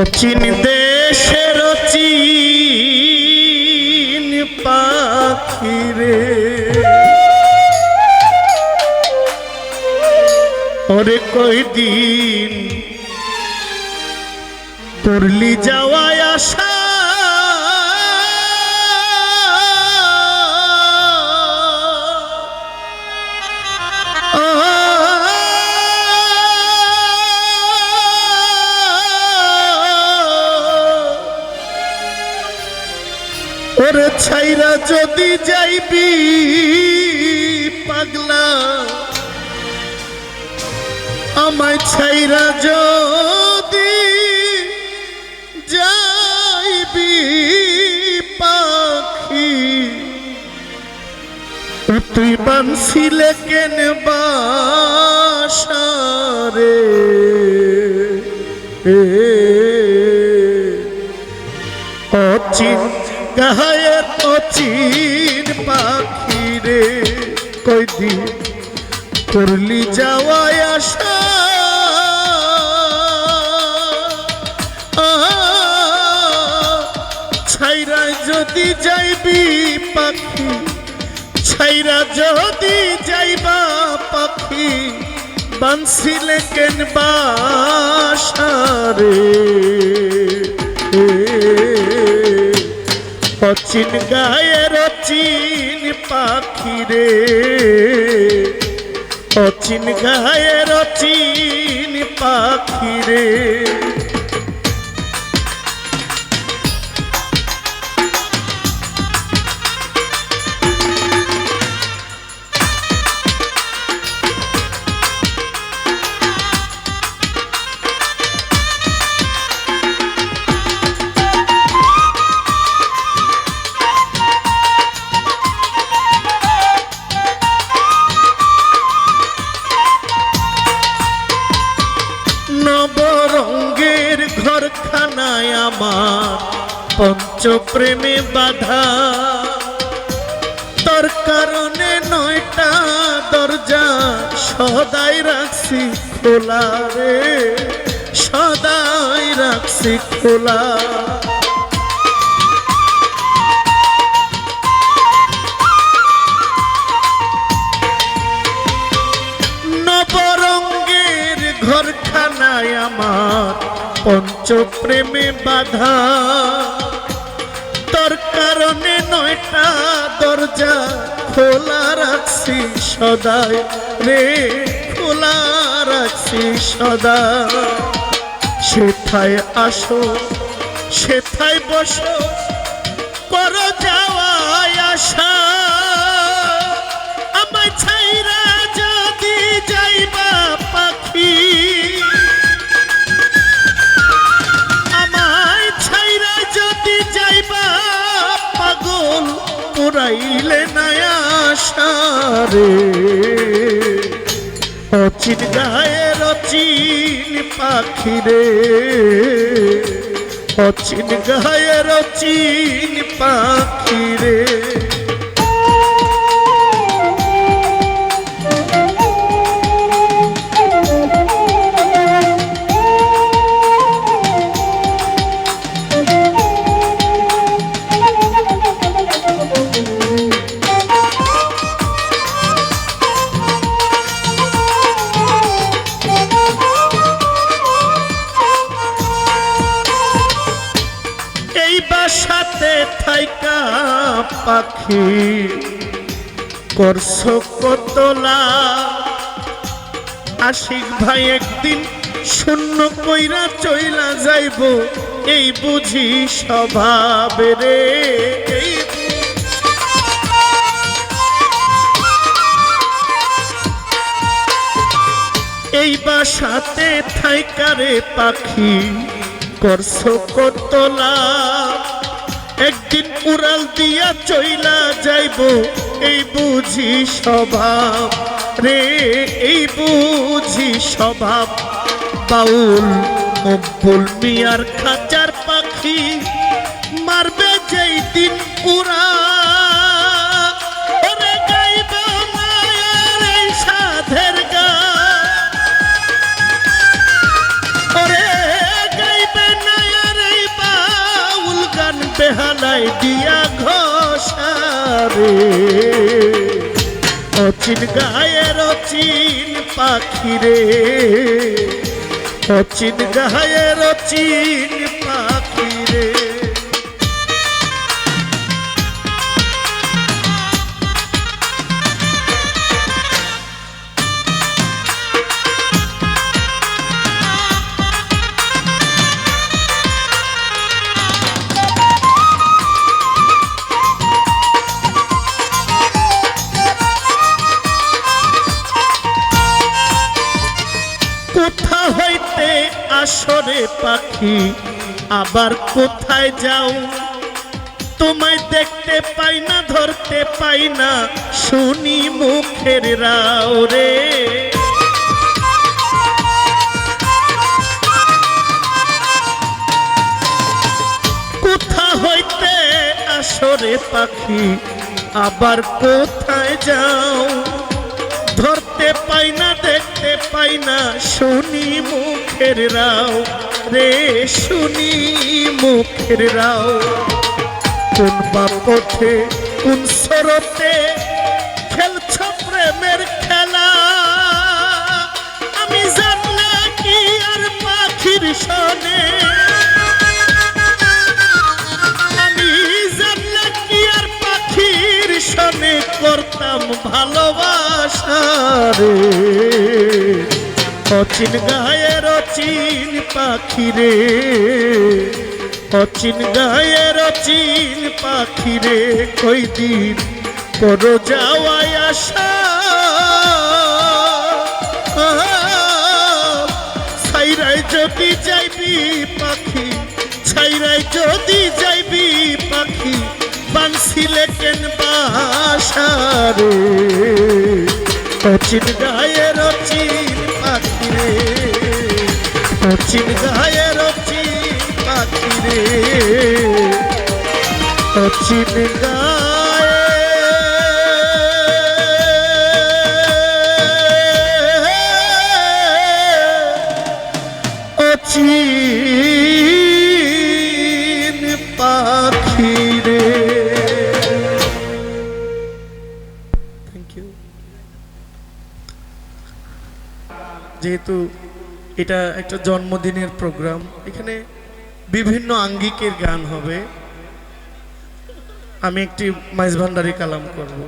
অচিন দেশের অচিন পাখিরে ওরে কয়দিন করলি যাওয়ায় আশা ওরে ছাইরা যদি যাইবি পাগলা আমায় ছাইরা যদি যাইবি পাখি তুই বানছিলে কেন বাসারে অচিন গায়ের অচিন পাখিরে কয়দিন করলি যাওয়ায় আশা ছাইরা যদি যাইবি পাখি ছাইরা যদি যাইবা পাখি বানছিলে কেন বাসারে অচিন গায়ের অচিন পাখিরে অচিন গায়ের অচিন পাখিরে নবরঙ্গের ঘরখানায় আমার পঞ্চপ্রেমে বাধা তোর কারণে 9টা দরজা সদাই রাখছি খোলা রে সদাই রাখছি খোলা নবরঙ্গের ঘরখানায় আমার পঞ্চপ্রেমে বাধা তোর কারণে 9টা দরজা খোলা রাখছি সদাই রে খোলা রাখছি সদা সেথায় আসো সেথায় বসো করো যাওয়ায় আশা আমায় ছাইরা যদি যাইবা পাখি আমায় ছাইরা যদি যাইবা পাগল পুরাইলে না আশা রে অচিন গায়ের অচিন পাখিরে অচিন গায়ের অচিন পাখিরে বাসাতে থাইকা পাখি করছো কতলা আশিক ভাই একদিন শূন্য কইরা চইলা যাইব এই বুঝি স্বভাব রে এই বাসাতে থাইকা রে পাখি করছো কতলা একদিন উড়াল দিয়া চইলা যাইব এই বুঝি স্বভাব রে এই বুঝি স্বভাব বাউল মকবুল মিয়ার খাঁচার পাখি মারবে যেই দিন উড়া ওরে গাইব মায়ার এই সাধের গান ওরে গাইবে না রে অচিন গায়ের অচিন পাখি রে অচিন গায়ের অচিন পাখি রে কোথা হইতে আসরে পাখি আবার কোথায় যাও তোমায় দেখতে পাই না ধরতে পাই না শুনি মুখের রাও রে কোথা হইতে আসরে পাখি আবার কোথায় যাও ধরতে পাই না দেখতে পাই না শুনি মুখের রাও রে শুনি মুখের রাও কোন বা পথে কোন স্রোতে খেলছ প্রেমের খেলা আমি জানলে কি আর পাখির সনে আমি জানলে কি আর পাখির সনে করতাম ভালোবাসা রে অচিন গায়ের অচিন পাখি রে অচিন গায়ের অচিন পাখি রে কই দিন করো যাওয়াই আশা ছাইরাই যদি যাইবি পাখি ছাইরাই যদি যাইবি পাখি বানছিলে কেন বাসা রে অচিন গায়ের অচিন পাখি রে অচিন গায়ের অচিন পাখি রে অচিন গায়ে অচিন পাখি রে থ্যাংক ইউ যেহেতু এটা একটা জন্মদিনের প্রোগ্রাম এখানে বিভিন্ন আঙ্গিকের গান হবে আমি একটি মাইজ ভান্ডারি কালাম করব